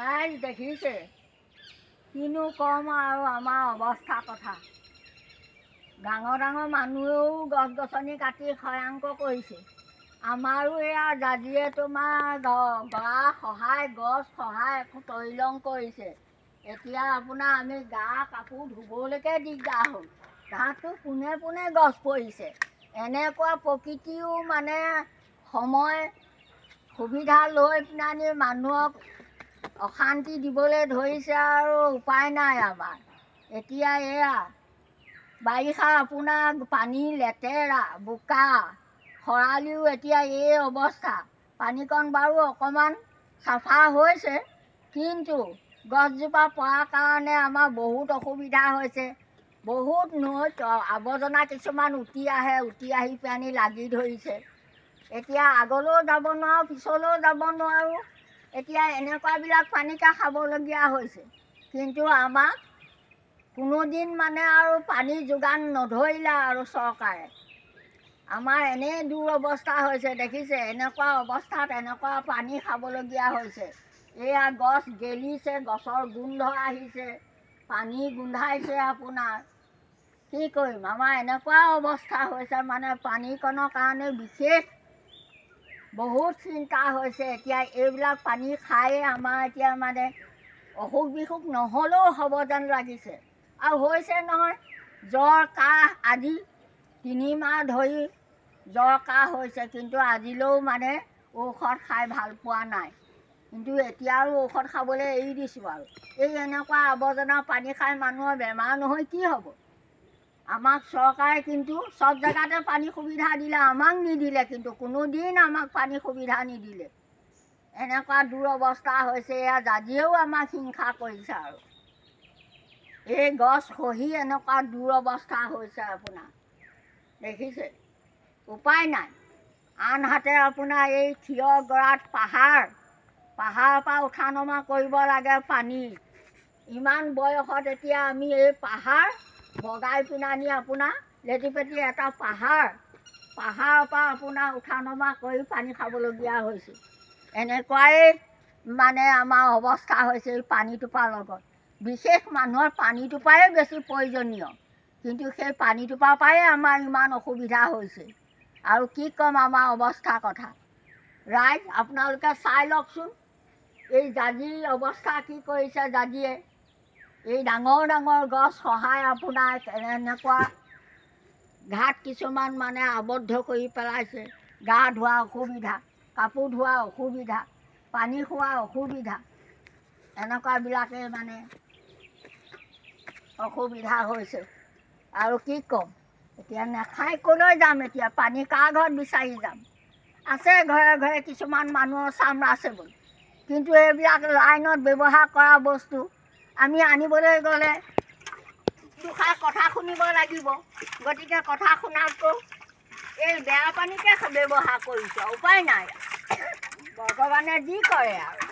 ৰাইজ দেখিছে কিনো কম আৰু আমাৰ অৱস্থা কথা। ডাঙৰ ডাঙৰ মানুহেও গছ গছনি কাটি ক্ষয়াংক কৰিছে। আমাৰো এয়া জাজিয়ে তোমাৰ গা সহায় গছ সহায় তহিলং কৰিছে। এতিয়া আপোনাৰ আমি গা কাপোৰ ধুবলৈকে দিগদাৰ হ'ল। তাহাঁতো পোনে পোনে গছ পৰিছে। এনেকুৱা প্ৰকৃতিও মানে সময় সুবিধা লৈ পেলানি মানুহক অশান্তি দিবলৈ ধৰিছে আৰু উপায় নাই আমাৰ। এতিয়া এয়া বাৰিষা আপোনাৰ পানী লেতেৰা বোকা, খৰালিও এতিয়া এই অৱস্থা। পানীকণ বাৰু অকণমান চাফা হৈছে, কিন্তু গছজোপা পৰাৰ কাৰণে আমাৰ বহুত অসুবিধা হৈছে। বহুত নৈত আৱৰ্জনা কিছুমান উটি আহি পেলানি লাগি ধৰিছে। এতিয়া আগলৈও যাব নোৱাৰোঁ, পিছলৈও যাব নোৱাৰোঁ। এতিয়া এনেকুৱাবিলাক পানীকে খাবলগীয়া হৈছে। কিন্তু আমাক কোনোদিন মানে আৰু পানী যোগান নধৰিলে আৰু চৰকাৰে। আমাৰ এনেই দুৰৱস্থা হৈছে দেখিছে। এনেকুৱা অৱস্থাত এনেকুৱা পানী খাবলগীয়া হৈছে। এয়া গছ গেলিছে, গছৰ গোন্ধ আহিছে, পানী গোন্ধাইছে আপোনাৰ। কি কৰিম, আমাৰ এনেকুৱা অৱস্থা হৈছে মানে পানীকণৰ কাৰণে বিশেষ বহুত চিন্তা হৈছে। এতিয়া এইবিলাক পানী খায়ে আমাৰ এতিয়া মানে অসুখ বিসুখ নহ'লেও হ'ব যেন লাগিছে। আৰু হৈছে নহয়, জ্বৰ কাহ আদি 3 মাহ ধৰি জ্বৰ কাহ হৈছে, কিন্তু আজিলৈও মানে ঔষধ খাই ভাল পোৱা নাই। কিন্তু এতিয়া আৰু ঔষধ খাবলৈ এৰি দিছোঁ আৰু। এই এনেকুৱা আৱৰ্জনা পানী খাই মানুহৰ বেমাৰ নহয় কি হ'ব? আমাক চৰকাৰে কিন্তু চব জেগাতে পানী সুবিধা দিলে, আমাক নিদিলে। কিন্তু কোনোদিন আমাক পানী সুবিধা নিদিলে। এনেকুৱা দুৰৱস্থা হৈছে। এয়া জাজিয়েও আমাক হিংসা কৰিছে আৰু। এই গছ খহি এনেকুৱা দুৰৱস্থা হৈছে আপোনাৰ দেখিছে। উপায় নাই। আনহাতে আপোনাৰ এই থিয় গৰাত পাহাৰৰ পৰা উঠা নমা কৰিব লাগে পানী। ইমান বয়সত এতিয়া আমি এই পাহাৰ বগাই পিনানি আপোনাৰ লেটিপেটি এটা পাহাৰৰ পৰা আপোনাৰ উঠা নমা কৰি পানী খাবলগীয়া হৈছে। এনেকুৱাই মানে আমাৰ অৱস্থা হৈছে এই পানীটোপাৰ লগত। বিশেষ মানুহৰ পানীটোপাই বেছি প্ৰয়োজনীয়, কিন্তু সেই পানীটোপাৰ পৰাই আমাৰ ইমান অসুবিধা হৈছে। আৰু কি ক'ম আমাৰ অৱস্থাৰ কথা। ৰাইজ আপোনালোকে চাই লওকচোন, এই জাজিৰ অৱস্থা কি কৰিছে। জাজিয়ে এই ডাঙৰ ডাঙৰ গছ সহায় আপোনাৰ এনেকুৱা ঘাট কিছুমান মানে আবদ্ধ কৰি পেলাইছে। গা ধোৱা অসুবিধা, কাপোৰ ধোৱা অসুবিধা, পানী খোৱা অসুবিধা, এনেকুৱাবিলাকে মানে অসুবিধা হৈছে। আৰু কি ক'ম, এতিয়া নাখাই ক'লৈ যাম। এতিয়া পানী কাৰ ঘৰত বিচাৰি যাম? আছে ঘৰে ঘৰে কিছুমান মানুহৰ চামৰা চেবুল, কিন্তু এইবিলাক লাইনত ব্যৱহাৰ কৰা বস্তু আমি আনিবলৈ গ'লে দুষাৰ কথা শুনিব লাগিব। গতিকে কথা শুনাতকৈ এই বেয়া পানীকে ব্যৱহাৰ কৰিছোঁ, উপায় নাই। ভগৱানে যি কৰে আৰু।